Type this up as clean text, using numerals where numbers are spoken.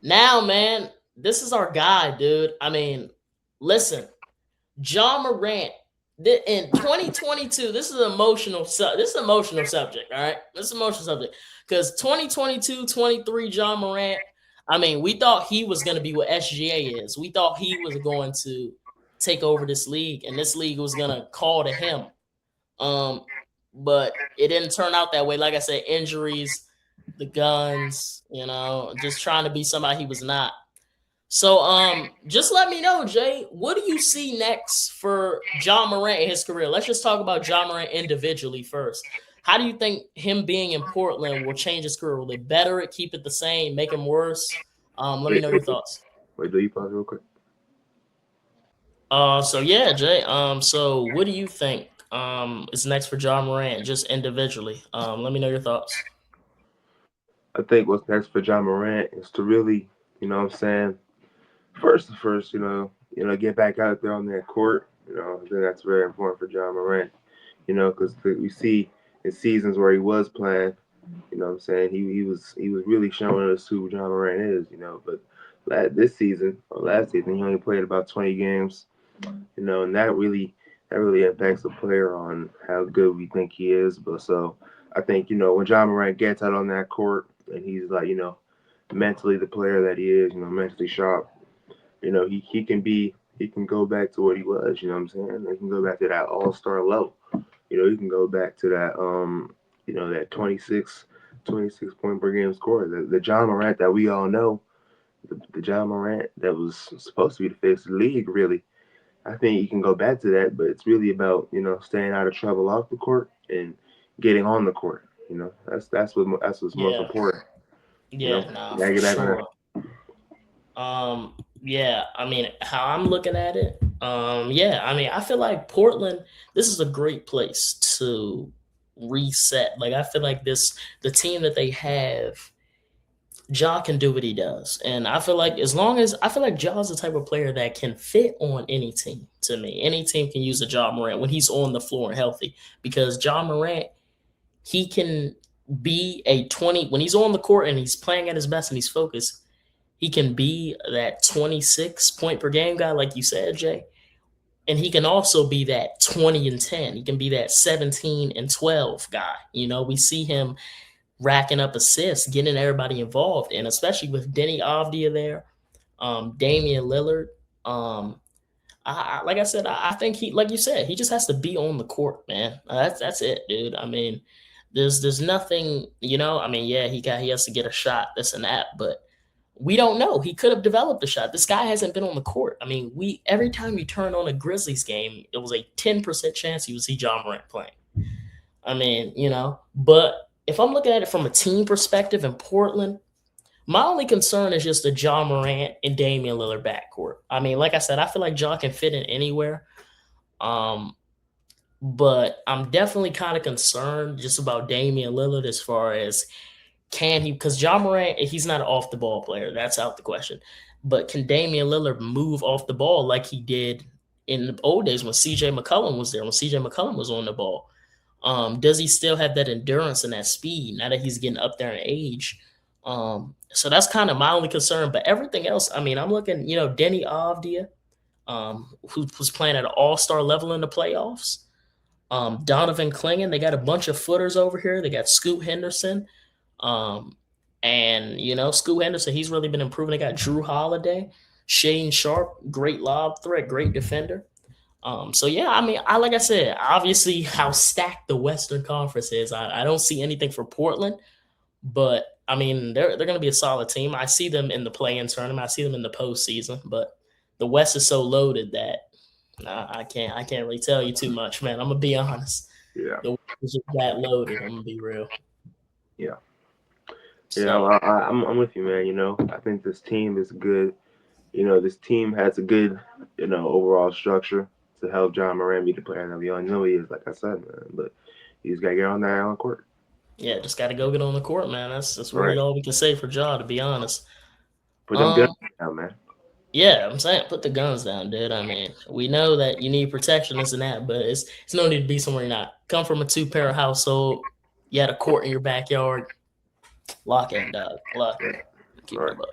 Now, man, this is our guy, dude. I mean, listen, Ja Morant in 2022. This is an emotional. This is an emotional subject. All right, this is an emotional subject because 2022, 23, Ja Morant. I mean, we thought he was going to be what SGA is. We thought he was going to take over this league, and this league was going to call to him. Um, but it didn't turn out that way. Like I said, injuries, the guns, just trying to be somebody he was not. So just let me know, Jay, what do you see next for Ja Morant in his career? Let's just talk about Ja Morant individually first. How do you think him being in Portland will change his career? Will it better it, keep it the same, make him worse? Let me Wait, know your thoughts. wait, do you pause real quick? So yeah, Jay. So what do you think is next for Ja Morant, just individually? Let me know your thoughts. I think what's next for John Morant is to really, what I'm saying, first, get back out there on that court. I think that's very important for John Morant. Because we see in seasons where he was playing, what I'm saying, he was really showing us who John Morant is. But this season or last season, he only played about 20 games. And that really impacts the player on how good we think he is. But so I think when John Morant gets out on that court and he's like mentally the player that he is, mentally sharp, he can go back to what he was. You know what I'm saying? He can go back to that All Star level. He can go back to that that 26 point per game score. The John Morant that we all know, the John Morant that was supposed to be the face of the league, really. I think you can go back to that, but it's really about staying out of trouble off the court and getting on the court. That's what's most Yeah, important. yeah, nah, You gotta for get back on that. sure. Yeah, I mean, how I'm looking at it, yeah, I mean, I feel like Portland, this is a great place to reset. Like, I feel like the team that they have, Ja can do what he does. And I feel like I feel like Ja's the type of player that can fit on any team to me. Any team can use a Ja Morant when he's on the floor and healthy because Ja Morant, he can be a 20, when he's on the court and he's playing at his best and he's focused, he can be that 26 point per game guy, like you said, Jay. And he can also be that 20 and 10. He can be that 17 and 12 guy. We see him racking up assists, getting everybody involved, and especially with Denny Avdia there, Damian Lillard. Like I said, I think he, like you said, he just has to be on the court, man. That's it, dude. I mean, there's nothing, I mean, yeah, he has to get a shot, this and that, but we don't know. He could have developed a shot. This guy hasn't been on the court. I mean, we every time you turn on a Grizzlies game, it was a 10% chance you would see John Morant playing. I mean, but if I'm looking at it from a team perspective in Portland, my only concern is just the John Morant and Damian Lillard backcourt. I mean, like I said, I feel like Ja can fit in anywhere. Um, but I'm definitely kind of concerned just about Damian Lillard as far as can he, because John Morant, he's not an off the ball player. That's out the question. But can Damian Lillard move off the ball like he did in the old days when CJ McCollum was there, when CJ McCollum was on the ball? Does he still have that endurance and that speed now that he's getting up there in age? So that's kind of my only concern. But everything else, I mean, I'm looking, Denny Avdia, who was playing at an all-star level in the playoffs. Donovan Clingan, they got a bunch of footers over here. They got Scoot Henderson. Um, and Scoot Henderson, he's really been improving. They got Drew Holiday, Shane Sharp, great lob threat, great defender. So yeah, I mean, like I said, obviously how stacked the Western Conference is. I don't see anything for Portland, but I mean they're going to be a solid team. I see them in the play-in tournament. I see them in the postseason, but the West is so loaded that I can't really tell you too much, man. I'm gonna be honest. Yeah, The West is just that loaded. I'm gonna be real. yeah, yeah. So I'm with you, man. I think this team is good. This team has a good, overall structure to help John Moran be the player that we all know he is. Like I said, man, but he's got to get on that on court. yeah, just got to go get on the court, man. That's really Right. all we can say for Ja, to be honest. Put them guns Um, down, man. yeah, I'm saying put the guns down, dude. I mean, we know that you need protection, this and that, but it's no need to be somewhere you're not. Come from a two-parent household, you had a court in your backyard, lock in, dog, lock in. Keep it Right. a buck.